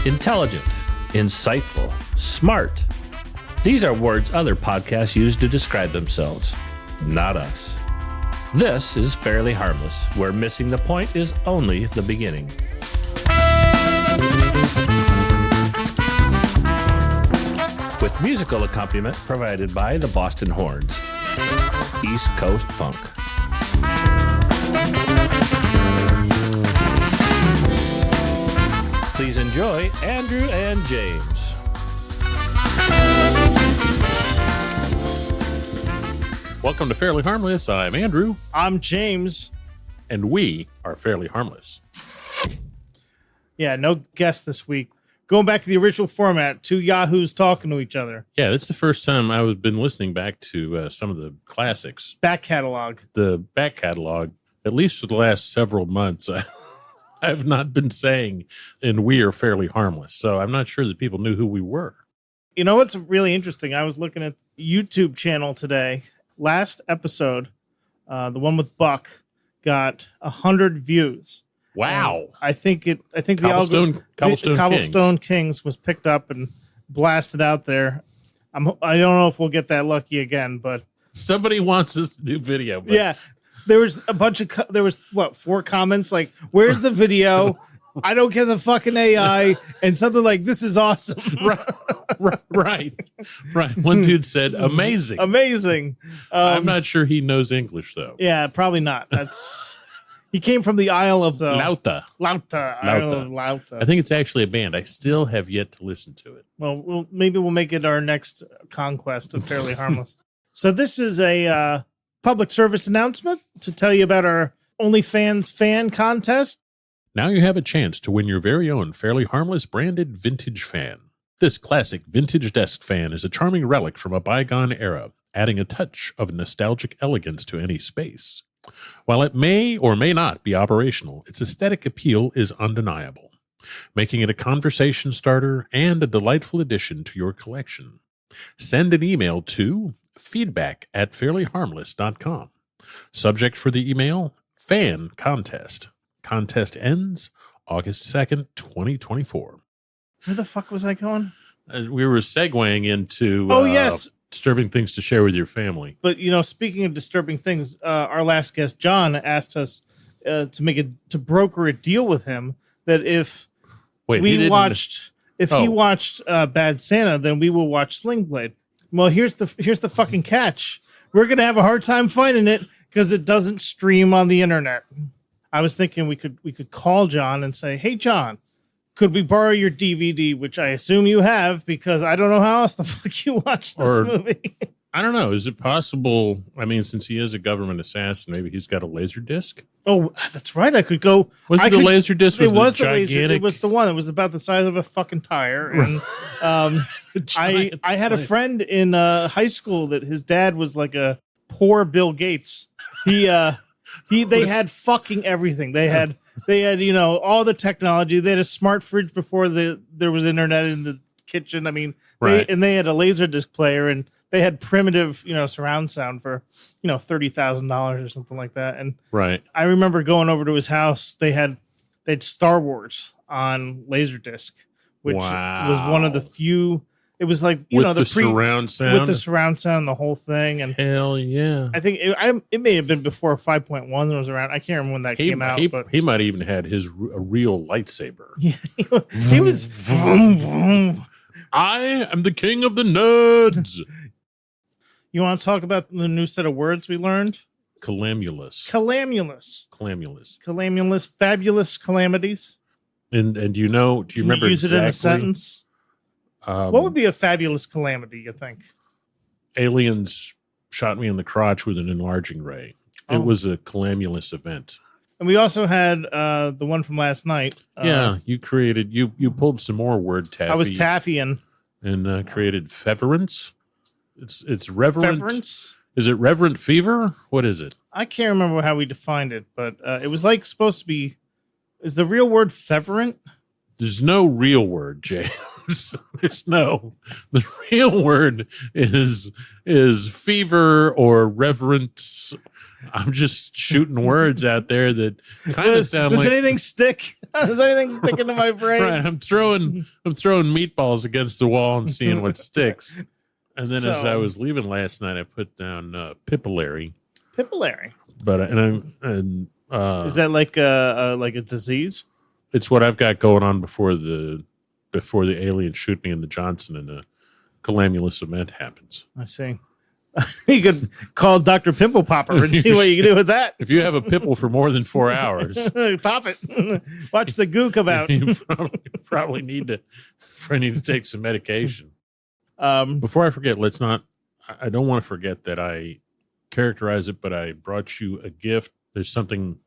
Intelligent, insightful, smart. These are words other podcasts use to describe themselves, not us. This is Fairly Harmless, where missing the point is only the beginning. With musical accompaniment provided by the Boston Horns. East Coast Funk. Please enjoy Andrew and James. Welcome to Fairly Harmless. I'm Andrew. I'm James. And we are Fairly Harmless. Yeah, no guest this week. Going back to the original format, two yahoos talking to each other. Yeah, it's the first time I've been listening back to some of the classics. Back catalog. The back catalog, at least for the last several months, I've not been saying, and we are Fairly Harmless. So I'm not sure that people knew who we were. You know what's really interesting? I was looking at YouTube channel today. Last episode, the one with Buck, got 100 views. Wow! I think Cobblestone Kings was picked up and blasted out there. I don't know if we'll get that lucky again, but somebody wants us to do video. But yeah, there was a bunch of 4 comments like, "Where's the video? I don't get the fucking AI," and something like, "This is awesome." Right. One dude said, "Amazing." I'm not sure he knows English though. Yeah, probably not. He came from the Isle of the Lauta. Isle of Lauta. I think it's actually a band. I still have yet to listen to it. Well, maybe we'll make it our next conquest of Fairly Harmless. So this is a public service announcement to tell you about our OnlyFans fan contest. Now you have a chance to win your very own Fairly Harmless branded vintage fan. This classic vintage desk fan is a charming relic from a bygone era, adding a touch of nostalgic elegance to any space. While it may or may not be operational, its aesthetic appeal is undeniable, making it a conversation starter and a delightful addition to your collection. Send an email to feedback@fairlyharmless.com. Subject for the email, fan contest. Contest ends August 2nd, 2024. Where the fuck was I going? We were segueing into yes, disturbing things to share with your family. But speaking of disturbing things, our last guest John asked us to broker a deal with him that if he watched Bad Santa, then we will watch Sling Blade. Well, here's the fucking catch. We're gonna have a hard time finding it because it doesn't stream on the internet. I was thinking we could call John and say, "Hey, John, could we borrow your DVD?" Which I assume you have, because I don't know how else the fuck you watch this movie. I don't know. Is it possible? I mean, since he is a government assassin, maybe he's got a laser disc. Oh, that's right. I could go. Laser disc? It was the laser. It was the one that was about the size of a fucking tire. And I had a friend in high school that his dad was like a poor Bill Gates. They had fucking everything. They had all the technology. They had a smart fridge before there was internet in the kitchen. I mean, they had a laser disc player, and they had primitive, surround sound for, $30,000 or something like that. And I remember going over to his house. They had Star Wars on Laserdisc, which was one of the few. It was like the surround sound, with the surround sound, the whole thing, and hell yeah! I think it may have been before 5.1 was around. I can't remember when that came out. But he might even had a real lightsaber. Yeah, he was. Vroom, vroom. I am the king of the nerds. You want to talk about the new set of words we learned? Calamulous. Fabulous calamities. And do you remember use exactly? It in a sentence? What would be a fabulous calamity, you think? Aliens shot me in the crotch with an enlarging ray. It was a calamulous event. And we also had the one from last night. You pulled some more word taffy. I was taffying. And created feverence. It's reverent. Feverence? Is it reverent fever? What is it? I can't remember how we defined it, but it was like supposed to be. Is the real word feverent? There's no real word, James. The real word is fever or reverence I'm just shooting words out there that kind of sound does like anything stick? Does anything stick into my brain? right. I'm throwing meatballs against the wall and seeing what sticks. And then as I was leaving last night, I put down Pipillary. Pipillary. But is that like a disease? It's what I've got going on before the aliens shoot me in the Johnson and a calamulous event happens. I see. You could call Dr. Pimple Popper and see what you can do with that. If you have a pimple for more than 4 hours, pop it. Watch the goo come out. You probably need to take some medication. Before I forget, I don't want to forget that I characterize it, but I brought you a gift. There's something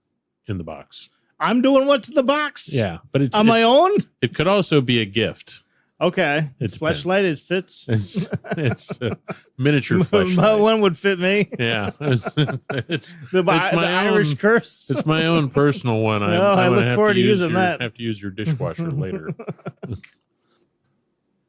in the box. I'm doing what's in the box? Yeah, but it's on my own? It could also be a gift. Okay. It's fleshlight. It fits. It's a miniature fleshlight. One would fit me. Yeah. It's the Irish curse. It's my own personal one. I look forward to using that. Have to use your dishwasher later.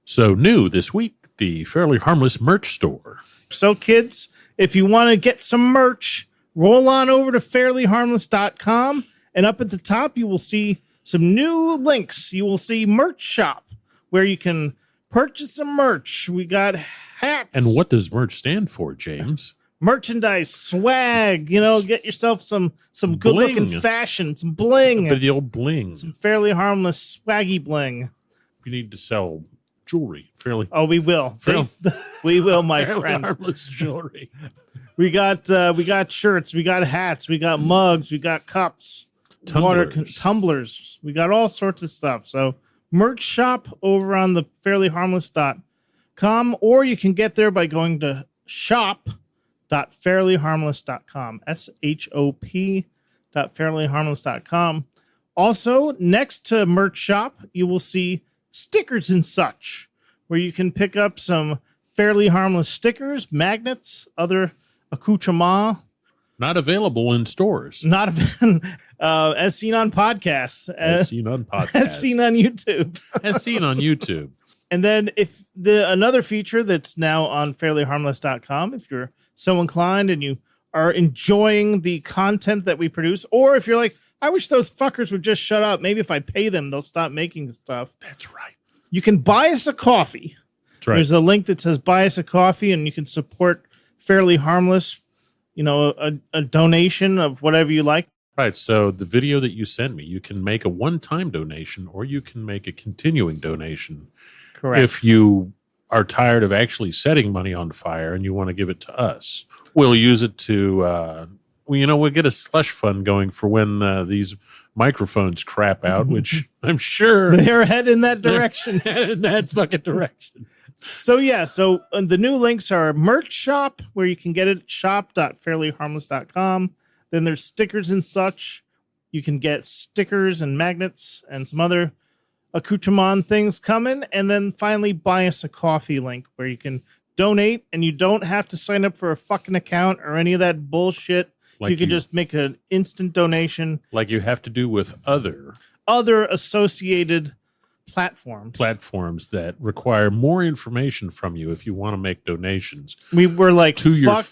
So new this week, the Fairly Harmless merch store. So kids, if you want to get some merch, roll on over to fairlyharmless.com, and up at the top you will see some new links. You will see merch shop, where you can purchase some merch. We got hats. And what does merch stand for, James? Merchandise, swag, get yourself some good looking fashion, some bling. But the old bling. Some Fairly Harmless swaggy bling. You need to sell jewelry. Oh, we will. We will, my friend. Harmless jewelry. We got shirts, we got hats, we got mugs, we got cups, tumblers. We got all sorts of stuff. So merch shop over on the fairlyharmless.com, or you can get there by going to shop.fairlyharmless.com. shop.fairlyharmless.com. Also, next to merch shop, you will see stickers and such, where you can pick up some Fairly Harmless stickers, magnets, other accoutrements. Not available in stores. Not as seen on podcasts. As seen on podcasts. As seen on YouTube. As seen on YouTube. And then if another feature that's now on fairlyharmless.com, if you're so inclined and you are enjoying the content that we produce, or if you're like, I wish those fuckers would just shut up. Maybe if I pay them, they'll stop making stuff. That's right. You can buy us a coffee. That's right. There's a link that says buy us a coffee, and you can support Fairly Harmless, a donation of whatever you like. Right. So the video that you send me, you can make a one-time donation, or you can make a continuing donation. Correct. If you are tired of actually setting money on fire and you want to give it to us, we'll use it to, we'll get a slush fund going for when these microphones crap out, which I'm sure they're heading in that direction. In that fucking direction. So the new links are merch shop, where you can get it at shop.fairlyharmless.com. Then there's stickers and such. You can get stickers and magnets and some other accoutrement things coming. And then finally, buy us a coffee link, where you can donate, and you don't have to sign up for a fucking account or any of that bullshit. You can just make an instant donation, like you have to do with other associated platforms that require more information from you if you want to make donations. We were like, to your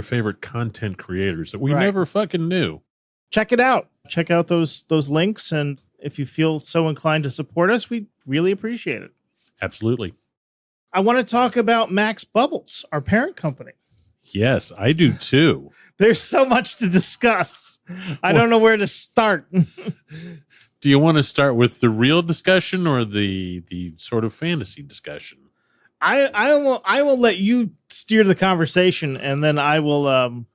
favorite content creators that we never fucking knew. Check it out. Check out those links, and if you feel so inclined to support us, we really appreciate it. Absolutely. I want to talk about Max Bubbles, our parent company. Yes, I do too. There's so much to discuss. I don't know where to start. Do you want to start with the real discussion or the sort of fantasy discussion? I will let you steer the conversation, and then I will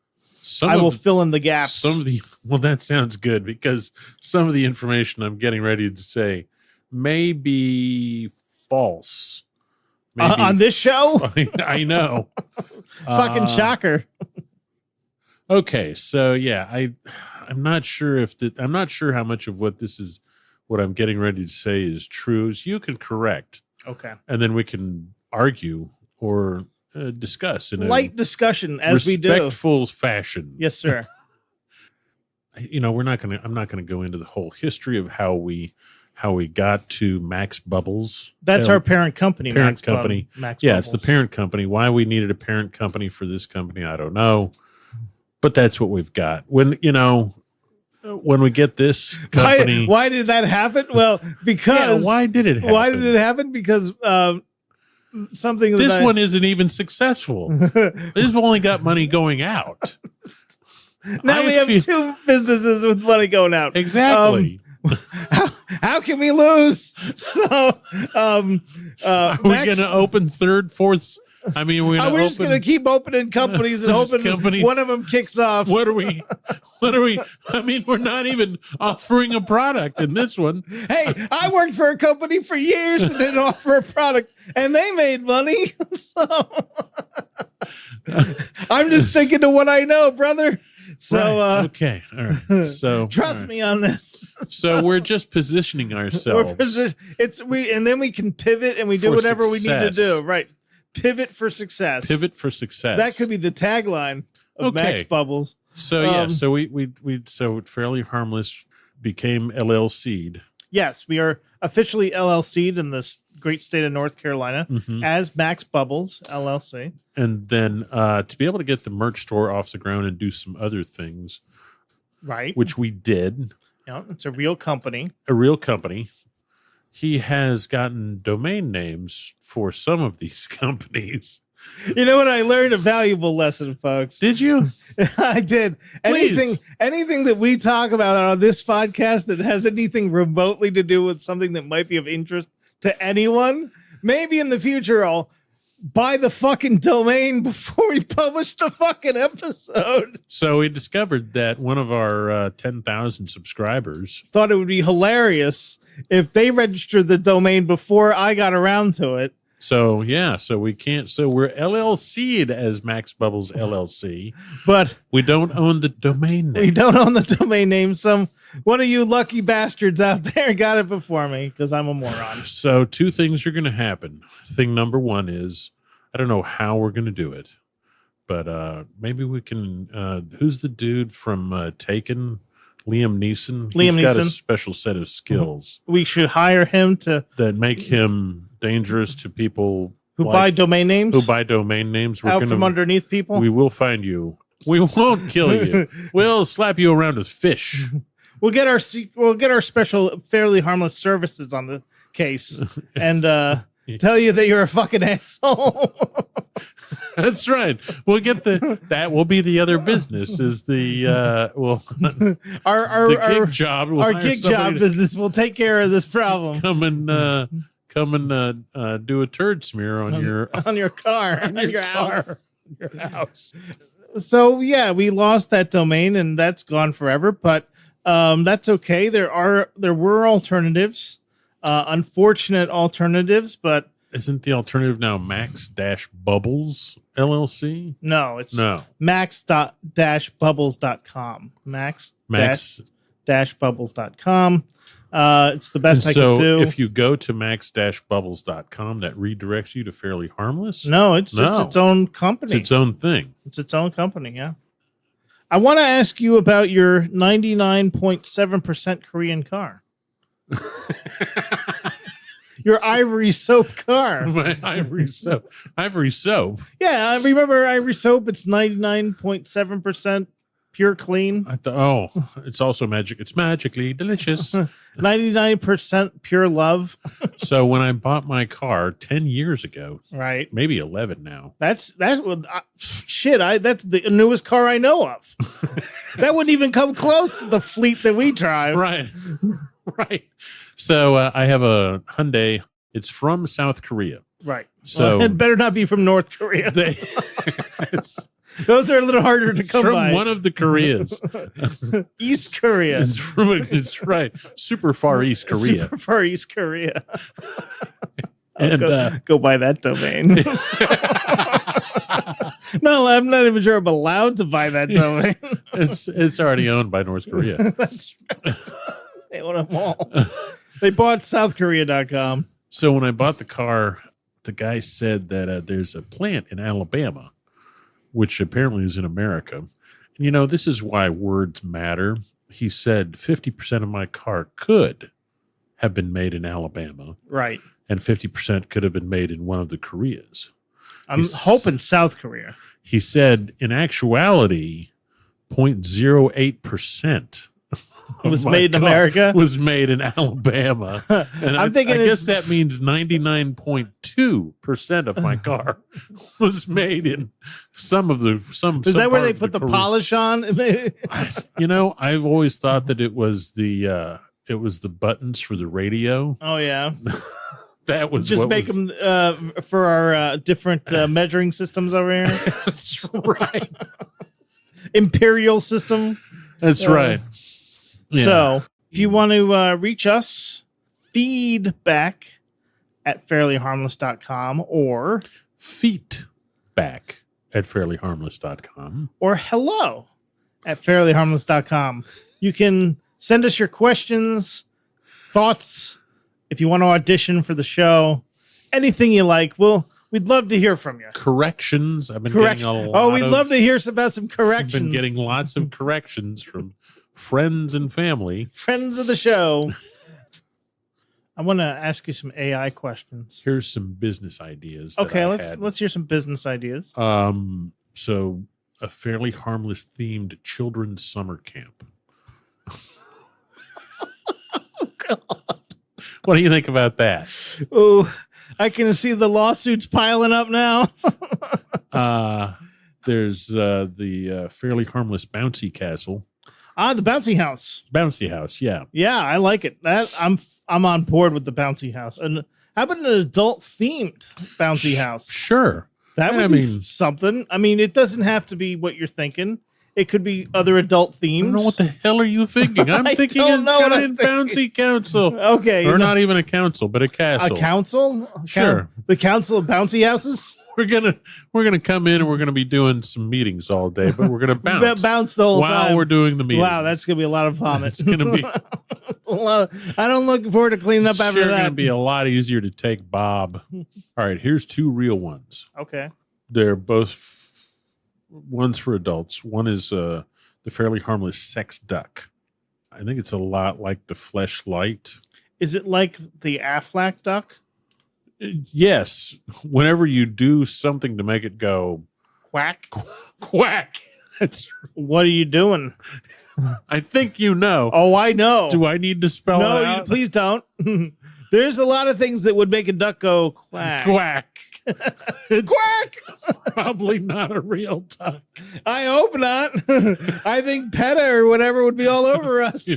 fill in the gaps. That sounds good, because some of the information I'm getting ready to say may be false. On this show? I know. Fucking shocker. Okay, so yeah, I'm not sure I'm not sure how much of what I'm getting ready to say is true. So you can correct. Okay. And then we can argue or discuss in light discussion as we do. Respectful fashion. Yes, sir. I'm not going to go into the whole history of how we got to Max Bubbles. That's our parent company. Max company. Max yeah, Bubbles. It's the parent company. Why we needed a parent company for this company, I don't know. But that's what we've got. When we get this company, why did that happen? Well, because why did it happen? Why did it happen? Because something. This one isn't even successful. This only got money going out. Now we have two businesses with money going out. Exactly. How can we lose? So, are we going to open third, fourth? I mean, we're just going to keep opening companies and hoping one of them kicks off. What are we? I mean, we're not even offering a product in this one. Hey, I worked for a company for years that didn't offer a product, and they made money. So I'm just sticking to what I know, brother. So okay, all right. So trust me on this. So we're just positioning ourselves. And then we can pivot and we do whatever we need to do. Right. Pivot for success. Pivot for success. That could be the tagline of Max Bubbles. So so we Fairly Harmless became LLC'd. Yes, we are officially LLC'd in this great state of North Carolina as Max Bubbles LLC. And then to be able to get the merch store off the ground and do some other things, right? Which we did. Yeah, it's a real company. He has gotten domain names for some of these companies. You know what? I learned a valuable lesson, folks. Did you? I did. Please. Anything that we talk about on this podcast that has anything remotely to do with something that might be of interest to anyone, maybe in the future I'll buy the fucking domain before we publish the fucking episode. So we discovered that one of our 10,000 subscribers thought it would be hilarious if they registered the domain before I got around to it. So we're LLC'd as Max Bubbles LLC, but we don't own the domain name. We don't own the domain name. One of you lucky bastards out there got it before me because I'm a moron. So two things are going to happen. Thing number one is, I don't know how we're going to do it, but maybe we can. Who's the dude from Taken? Liam Neeson. He's got a special set of skills. We should hire him that make him dangerous to people who buy domain names. We're out from underneath people. We will find you. We won't kill you. We'll slap you around with fish. We'll get our special Fairly Harmless services on the case and tell you that you're a fucking asshole. That's right. We'll get that will be the other business is the our gig job. Our gig job business will take care of this problem. Come and do a turd smear on your car, on your house. So yeah, we lost that domain and that's gone forever, but that's okay. There were alternatives, unfortunate alternatives, but isn't the alternative now Max-Bubbles LLC? No, it's max-bubbles.com. Max-bubbles.com. It's the best I could do. If you go to max-bubbles.com, that redirects you to Fairly Harmless? No, it's its own company. It's its own thing. It's its own company, yeah. I want to ask you about your 99.7% Korean car. Your ivory soap car. My ivory soap. Ivory soap? Yeah, I remember ivory soap. It's 99.7% pure clean. It's also magic. It's magically delicious. 99% pure love. So when I bought my car 10 years ago, right? Maybe 11 now. That's the newest car I know of. That wouldn't even come close to the fleet that we drive. Right. Right. So I have a Hyundai. It's from South Korea. Right. So it better not be from North Korea. Those are a little harder to come by. From one of the Koreas. East Korea. It's right. Super far East Korea. Super far East Korea. Go buy that domain. No, I'm not even sure I'm allowed to buy that domain. It's already owned by North Korea. That's right. They own them all. They bought SouthKorea.com. So when I bought the car, the guy said that there's a plant in Alabama, which apparently is in America. And, this is why words matter. He said 50% of my car could have been made in Alabama. Right. And 50% could have been made in one of the Koreas. I'm hoping South Korea. He said, in actuality, 0.08% was made in America. Was made in Alabama. And I guess that means 99.2% of my car was made in some. Is that where they put the polish on? I've always thought that it was the buttons for the radio. Oh yeah. That was just make them for our different measuring systems over here. That's right. Imperial system. That's right. Yeah. So if you want to reach us, feedback at fairlyharmless.com or feedback at fairlyharmless.com or hello at fairlyharmless.com. You can send us your questions, thoughts, if you want to audition for the show, anything you like. We'd love to hear from you. Corrections. I've been getting a lot. We'd love to hear about some corrections. I've been getting lots of corrections from friends and family. Friends of the show. I want to ask you some AI questions. Here's some business ideas. Okay, let's hear some business ideas. So a fairly harmless themed children's summer camp. Oh God. What do you think about that? Oh, I can see the lawsuits piling up now. There's the fairly harmless bouncy castle. The bouncy house. Bouncy house, yeah. Yeah, I like it. I'm on board with the bouncy house. And how about an adult themed bouncy house? Sure. That would be something. I mean, it doesn't have to be what you're thinking. It could be other adult themes. I don't know what the hell are you thinking. I'm thinking a giant bouncy council. Okay. Or not even a council, but a castle. A council? Sure. The council of bouncy houses? We're gonna come in and we're gonna be doing some meetings all day, but we're gonna bounce. Bounce the whole time while we're doing the meetings. Wow, that's gonna be a lot of vomit. It's gonna be a lot. I don't look forward to cleaning up after that. It's gonna be a lot easier to take Bob. All right, here's two real ones. Okay. They're both one's for adults. One is the fairly harmless sex duck. I think it's a lot like the fleshlight. Is it like the Aflac duck? Yes. Whenever you do something to make it go quack, quack. What are you doing? I think you know. Oh, I know. Do I need to spell it out? No, please don't. There's a lot of things that would make a duck go quack. Quack. It's quack. Probably not a real duck. I hope not. I think PETA or whatever would be all over us.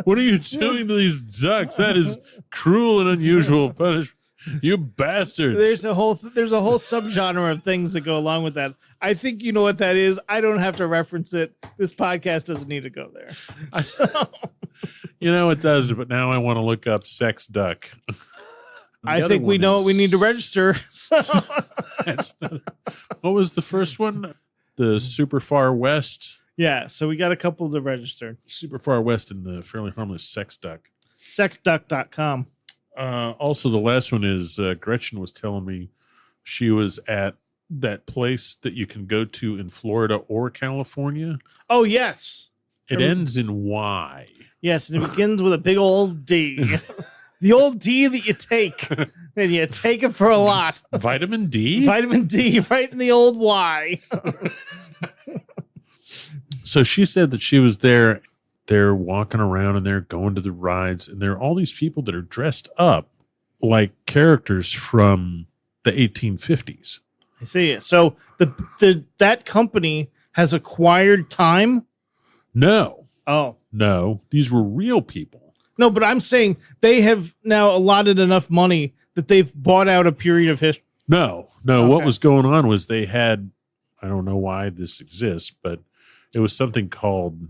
What are you doing to these ducks? That is cruel and unusual punishment. You bastards. There's a whole subgenre of things that go along with that. I think you know what that is. I don't have to reference it. This podcast doesn't need to go there. You know it does, but now I want to look up sex duck. I think we know what we need to register. So. What was the first one? The Super Far West? Yeah, so we got a couple to register. Super Far West and the fairly harmless sex duck. Sexduck.com. Also, the last one is Gretchen was telling me she was at that place that you can go to in Florida or California. Oh, yes. It ends in Y. Yes, and it begins with a big old D. The old D that you take, and you take it for a lot. Vitamin D? Vitamin D, right in the old Y. So she said that she was there. They're walking around and they're going to the rides, and there are all these people that are dressed up like characters from the 1850s. I see. So that company has acquired time? No. Oh. No. These were real people. No, but I'm saying they have now allotted enough money that they've bought out a period of history. No. Okay. What was going on was they had, I don't know why this exists, but it was something called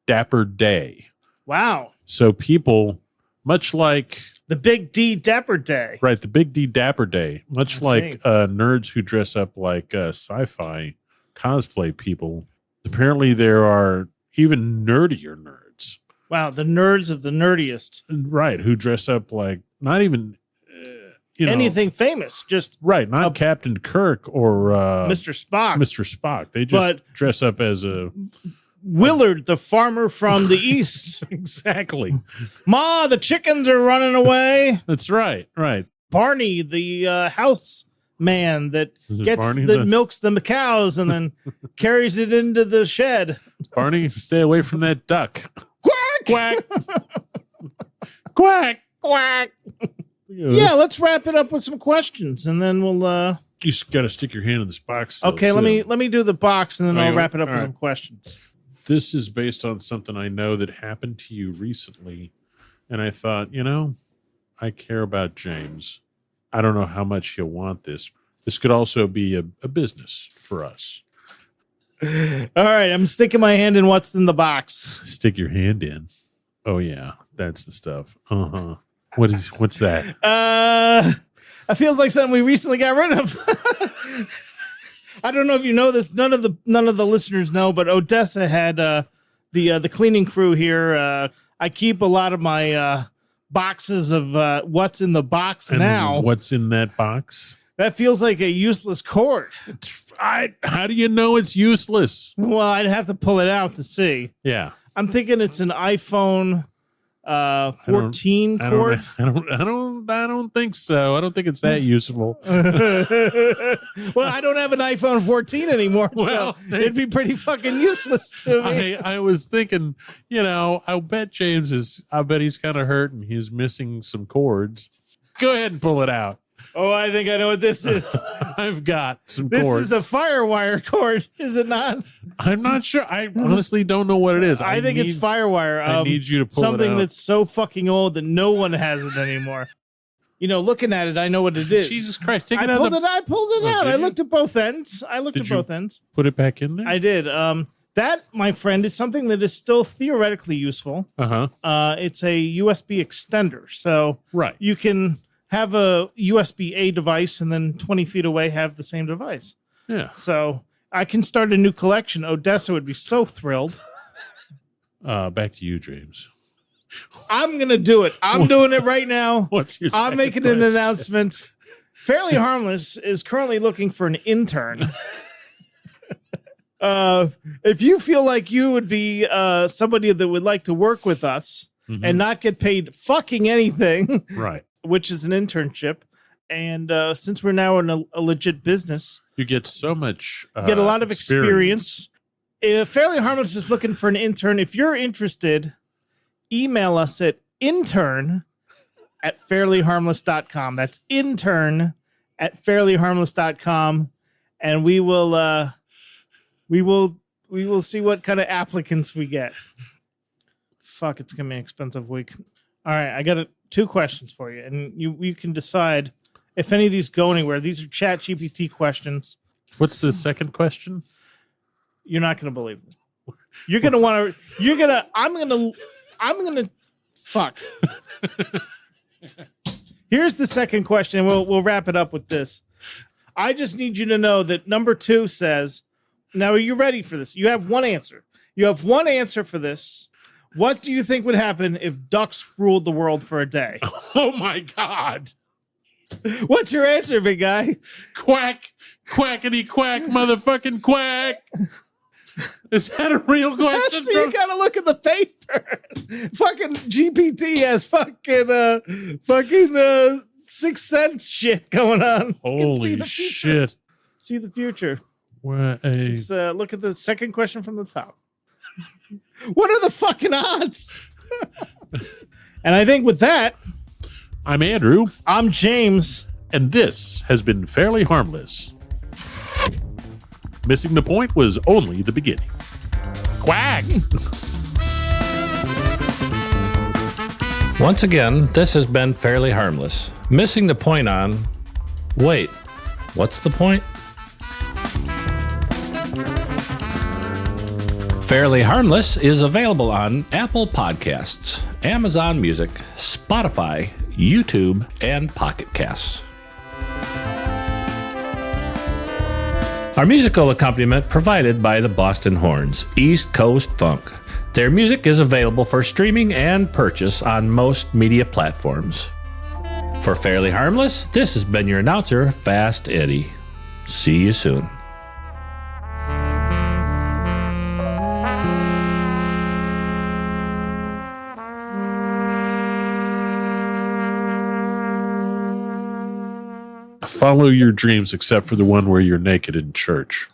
Dapper Day. Wow. So people, much like the Big D Dapper Day. Right, the Big D Dapper Day. Much like nerds who dress up like sci-fi cosplay people. Apparently there are even nerdier nerds. Wow, the nerds of the nerdiest. Right, who dress up like not even anything famous, just not Captain Kirk or Mr. Spock. Mr. Spock. They just dress up as a Willard, the farmer from the east. Exactly. Ma, the chickens are running away. That's right. Barney, the house man that Barney milks the cows and then carries it into the shed. Barney, stay away from that duck. Quack! Quack! Quack! Quack! Yeah, let's wrap it up with some questions, and then we'll. You just got to stick your hand in this box. Still, okay, too. let me do the box, and then I'll wrap it up All with right. some questions. This is based on something I know that happened to you recently, and I thought, I care about James. I don't know how much he'll want this. This could also be a business for us. All right, I'm sticking my hand in what's in the box. Stick your hand in. Oh yeah, that's the stuff. Uh-huh. What's that? It feels like something we recently got rid of. I don't know if you know this. None of the listeners know, but Odessa had the cleaning crew here. I keep a lot of my boxes of what's in the box And now. What's in that box? That feels like a useless cord. How do you know it's useless? Well, I'd have to pull it out to see. Yeah. I'm thinking it's an iPhone 14 cord. I don't think so. I don't think it's that useful. Well, I don't have an iPhone 14 anymore, Well, so it'd be pretty fucking useless to me. I was thinking, I bet he's kind of hurt and he's missing some cords. Go ahead and pull it out. Oh, I think I know what this is. I've got some This cords. is a firewire cord, is it not? I'm not sure. I honestly don't know what it is. I think it's firewire. I need you to pull something it out. that's so fucking old that no one has it anymore. Looking at it, I know what it is. Jesus Christ! Take I it out. pulled it out. did I you? looked at both ends. Did you put it back in there? I did. That, my friend, is something that is still theoretically useful. It's a USB extender, so Right. you can have a USB-A device and then 20 feet away have the same device. Yeah. So I can start a new collection. Odessa would be so thrilled. Back to you, James. I'm going to do it. I'm doing it right now. What's your? I'm second making an question? announcement. Fairly Harmless is currently looking for an intern. If you feel like you would be somebody that would like to work with us and not get paid fucking anything, Right. which is an internship, and since we're now in a legit business, You get so much. get a lot of experience. If Fairly Harmless is looking for an intern, if you're interested, email us at intern@fairlyharmless.com. That's intern@fairlyharmless.com, and we will see what kind of applicants we get. Fuck, it's gonna be an expensive week. All right, I got 2 questions for you, and you can decide if any of these go anywhere. These are Chat GPT questions. What's the second question? You're not gonna believe this. You're gonna want to. You're gonna. I'm gonna. Fuck. Here's the second question, and we'll wrap it up with this. I just need you to know that number 2 says. Now, are you ready for this? You have one answer. You have one answer for this. What do you think would happen if ducks ruled the world for a day? Oh my God! What's your answer, big guy? Quack, quackity quack, motherfucking quack. Is that a real question? You gotta look at the paper. Fucking GPT has fucking 6 Sense shit going on. You can see Holy the future. shit! See the future. Let's Look at the second question from the top. What are the fucking odds? And I think with that, I'm Andrew, I'm James. and this has been Fairly Harmless. Missing the point was only the beginning. Quack! Once again, this has been Fairly Harmless. Missing the point on... Wait, what's the point? Fairly Harmless is available on Apple Podcasts, Amazon Music, Spotify, YouTube, and Pocket Casts. Our musical accompaniment provided by the Boston Horns, East Coast Funk. Their music is available for streaming and purchase on most media platforms. For Fairly Harmless, this has been your announcer, Fast Eddie. See you soon. Follow your dreams except for the one where you're naked in church.